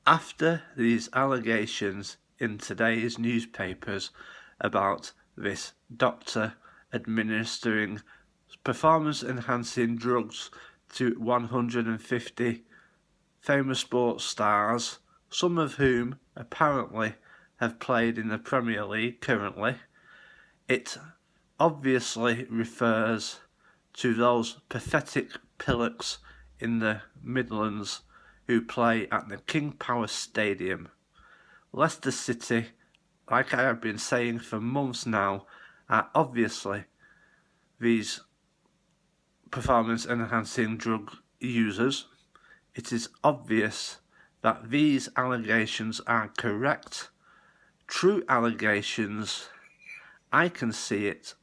After these allegations in today's newspapers about this doctor administering performance-enhancing drugs to 150 famous sports stars, some of whom apparently have played in the Premier League currently, it obviously refers to those pathetic pillocks in the Midlands who play at the King Power Stadium. Leicester City, like I have been saying for months now, are obviously these performance-enhancing drug users. It is obvious that these allegations are correct. True allegations. I can see it.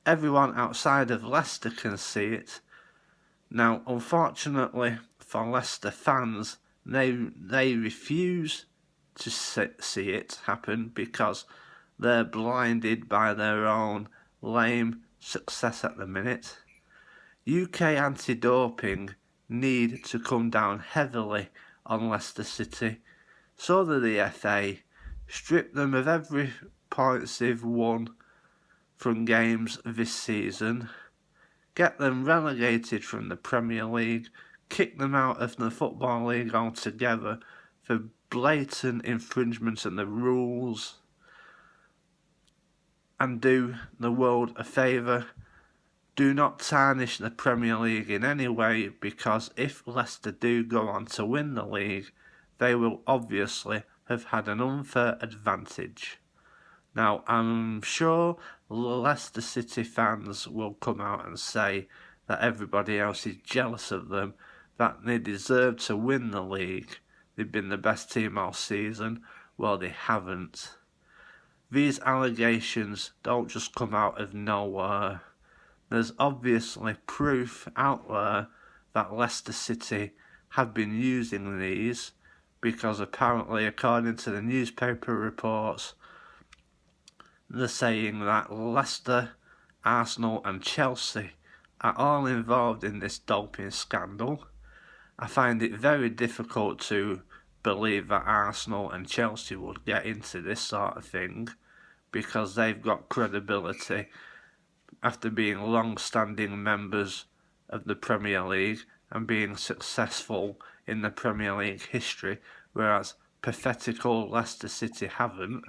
Everyone outside of Leicester can see it. Now, unfortunately for Leicester fans, they refuse to see it happen because they're blinded by their own lame success at the minute. UK anti-doping need to come down heavily on Leicester City, so that the FA strip them of every points they've won from games this season, get them relegated from the Premier League, kick them out of the Football League altogether for blatant infringement of the rules, and do the world a favour. Do not tarnish the Premier League in any way, because if Leicester do go on to win the league, they will obviously have had an unfair advantage. Now, I'm sure Leicester City fans will come out and say that everybody else is jealous of them, that they deserve to win the league. They've been the best team all season. Well, they haven't. These allegations don't just come out of nowhere. There's obviously proof out there that Leicester City have been using these, because apparently, according to the newspaper reports, they're saying that Leicester, Arsenal and Chelsea are all involved in this doping scandal. I find it very difficult to believe that Arsenal and Chelsea would get into this sort of thing, because they've got credibility after being long-standing members of the Premier League and being successful in the Premier League history, whereas pathetical Leicester City haven't.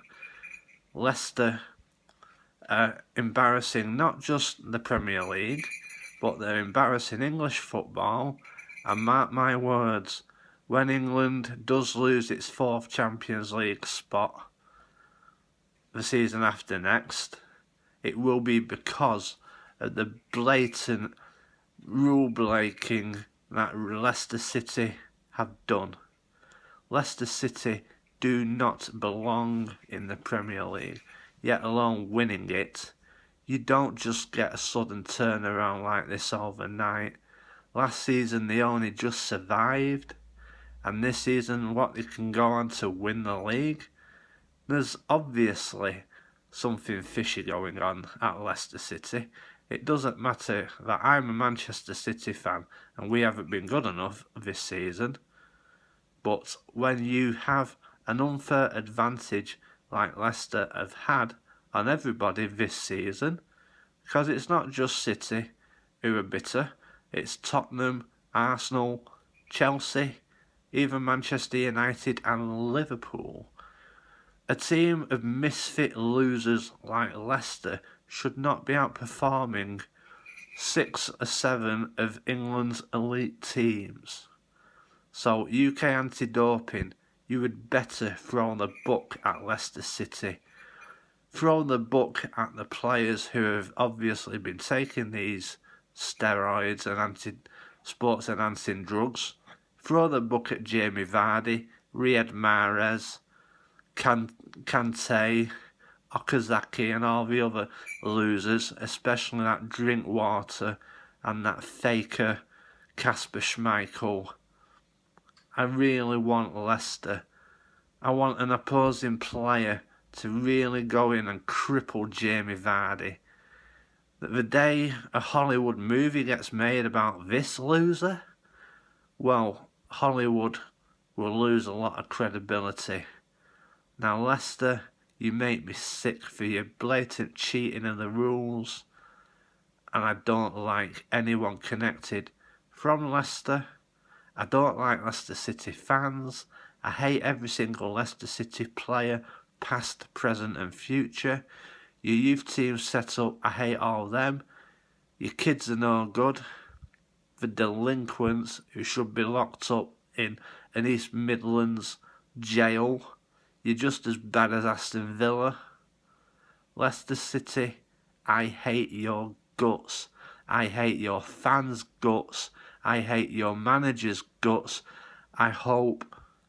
Leicester are embarrassing not just the Premier League, but they're embarrassing English football, and mark my words, when England does lose its 4th Champions League spot the season after next, it will be because of the blatant rule breaking that Leicester City have done. Leicester City do not belong in the Premier League, yet alone winning it. You don't just get a sudden turnaround like this overnight. Last season they only just survived, and this season what, they can go on to win the league? There's obviously something fishy going on at Leicester City. It doesn't matter that I'm a Manchester City fan and we haven't been good enough this season, but when you have an unfair advantage like Leicester have had on everybody this season, because it's not just City who are bitter, it's Tottenham, Arsenal, Chelsea, even Manchester United and Liverpool. A team of misfit losers like Leicester should not be outperforming 6 or 7 of England's elite teams. So, UK anti-doping, you would better throw the book at Leicester City. Throw the book at the players who have obviously been taking these steroids and sports enhancing drugs. Throw the book at Jamie Vardy, Riyad Mahrez, Kante, Okazaki and all the other losers, especially that Drinkwater and that faker Kasper Schmeichel. I really want Leicester. I want an opposing player to really go in and cripple Jamie Vardy. The day a Hollywood movie gets made about this loser, well, Hollywood will lose a lot of credibility. Now, Leicester, you make me sick for your blatant cheating of the rules, and I don't like anyone connected from Leicester. I don't like Leicester City fans. I hate every single Leicester City player, past, present and future. Your youth team set up, I hate all them. Your kids are no good. The delinquents who should be locked up in an East Midlands jail. You're just as bad as Aston Villa. Leicester City, I hate your guts. I hate your fans' guts. I hate your manager's guts. I hope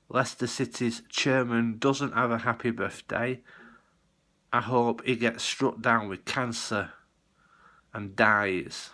Leicester City's chairman doesn't have a happy birthday. I hope he gets struck down with cancer and dies.